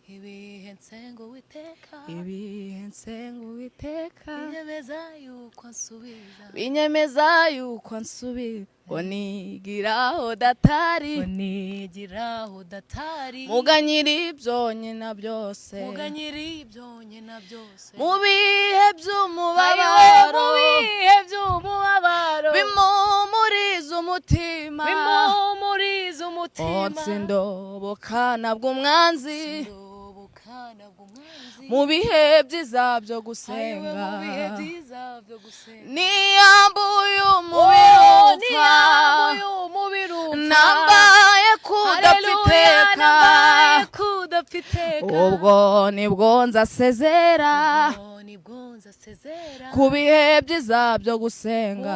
ibihe nsenga Uwiteka ibihe nsenga Uwiteka binyemeza yuko ansubiza ngo nigiraho datari muga nyiri byonyine byose mu bihe by'umubabaro bimumuriza umutima nsindobokana bw'umwanzi mu bihe byiza byo gusenga niyambuye umubiri upfa nambaye kudapfiteka ubwo nibwo nzasezera ku bihe byiza byo gusenga